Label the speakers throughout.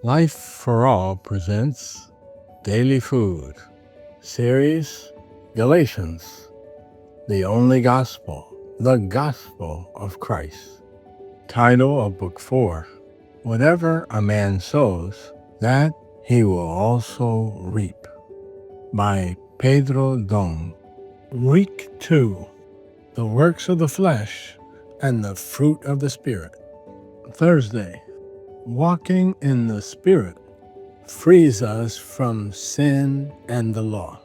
Speaker 1: Life for All presents Daily Food Series Galatians, the only gospel, the gospel of Christ. Title of Book 4, Whatever a Man sows, that he will also reap, by Pedro. Week 2, The Works of the Flesh and the Fruit of the Spirit. Thursday, walking in the Spirit frees us from sin and the law.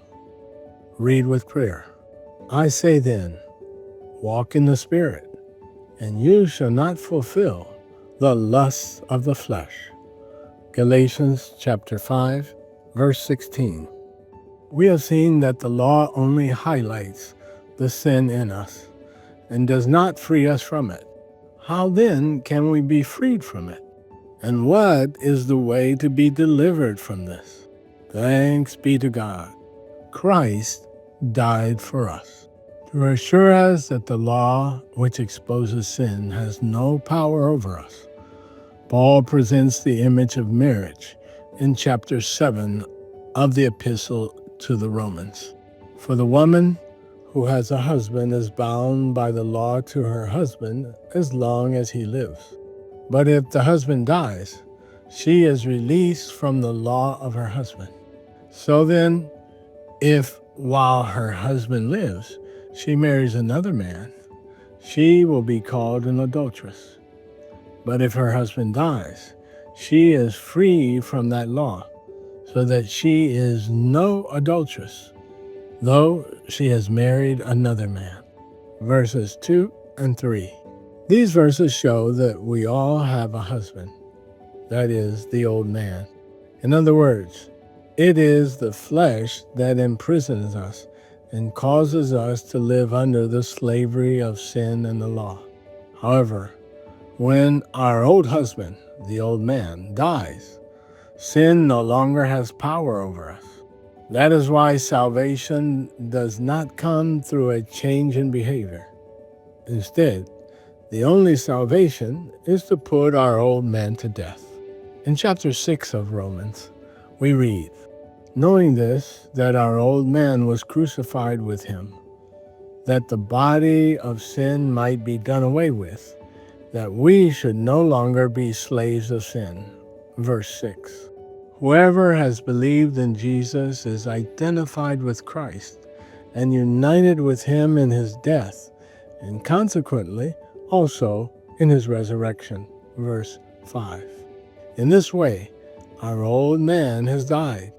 Speaker 1: Read with prayer. I say then, walk in the Spirit, and you shall not fulfill the lusts of the flesh. Galatians chapter 5, verse 16. We have seen that the law only highlights the sin in us and does not free us from it. How then can we be freed from it? And what is the way to be delivered from this? Thanks be to God. Christ died for us, to assure us that the law which exposes sin has no power over us. Paul presents the image of marriage in chapter 7 of the epistle to the Romans. For the woman who has a husband is bound by the law to her husband as long as he lives. But if the husband dies, she is released from the law of her husband. So then, if while her husband lives, she marries another man, she will be called an adulteress. But if her husband dies, she is free from that law, so that she is no adulteress, though she has married another man. Verses 2 and 3. These verses show that we all have a husband, that is, the old man. In other words, it is the flesh that imprisons us and causes us to live under the slavery of sin and the law. However, when our old husband, the old man, dies, sin no longer has power over us. That is why salvation does not come through a change in behavior. Instead, the only salvation is to put our old man to death. In chapter 6 of Romans, we read, knowing this, that our old man was crucified with him, that the body of sin might be done away with, that we should no longer be slaves of sin. Verse 6. Whoever has believed in Jesus is identified with Christ and united with him in his death, and consequently also in his resurrection. Verse 5. In this way, our old man has died.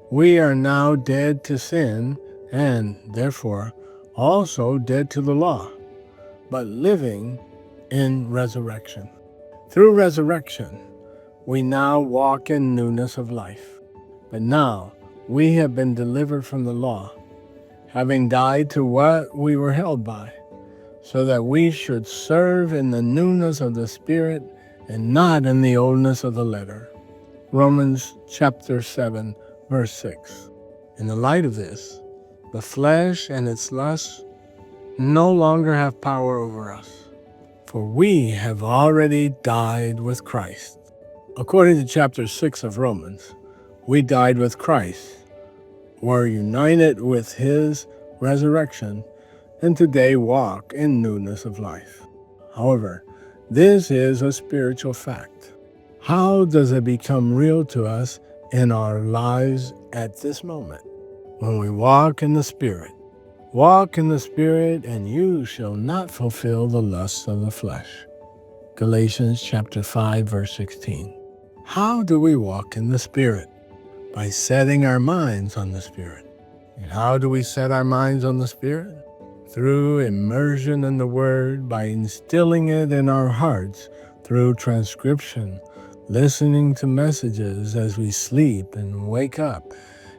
Speaker 1: We are now dead to sin and, therefore, also dead to the law, but living in resurrection. Through resurrection, we now walk in newness of life. But now we have been delivered from the law, having died to what we were held by, so that we should serve in the newness of the Spirit and not in the oldness of the letter. Romans chapter 7, verse 6. In the light of this, the flesh and its lusts no longer have power over us, for we have already died with Christ. According to chapter 6 of Romans, we died with Christ, were united with his resurrection, and today walk in newness of life. However, this is a spiritual fact. How does it become real to us in our lives at this moment? When we walk in the Spirit. Walk in the Spirit, and you shall not fulfill the lusts of the flesh. Galatians chapter 5, verse 16. How do we walk in the Spirit? By setting our minds on the Spirit. And how do we set our minds on the Spirit? Through immersion in the Word, by instilling it in our hearts, through transcription, listening to messages as we sleep and wake up,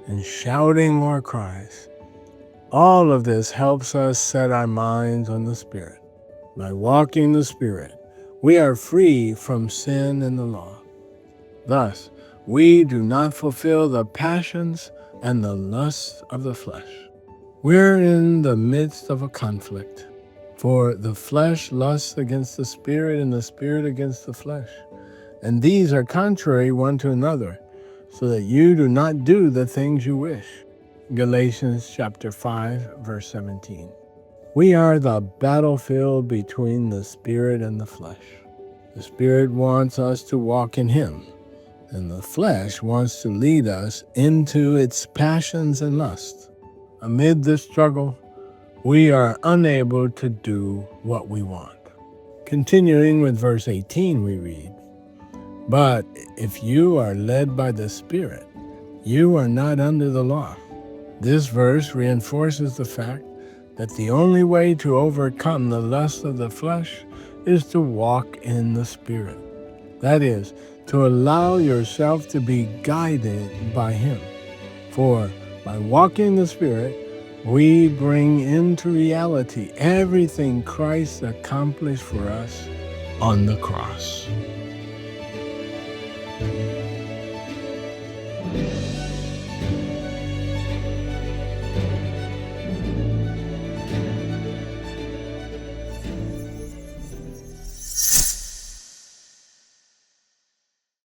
Speaker 1: and shouting our cries. All of this helps us set our minds on the Spirit. By walking the Spirit, we are free from sin and the law. Thus, we do not fulfill the passions and the lusts of the flesh. We're in the midst of a conflict, for the flesh lusts against the Spirit and the Spirit against the flesh, and these are contrary one to another, so that you do not do the things you wish. Galatians chapter 5, verse 17. We are the battlefield between the spirit and the flesh. The spirit wants us to walk in him, and the flesh wants to lead us into its passions and lusts. Amid this struggle, we are unable to do what we want. Continuing with verse 18, we read, "But if you are led by the Spirit, you are not under the law." This verse reinforces the fact that the only way to overcome the lust of the flesh is to walk in the Spirit. That is, to allow yourself to be guided by him. For by walking in the Spirit, we bring into reality everything Christ accomplished for us on the cross.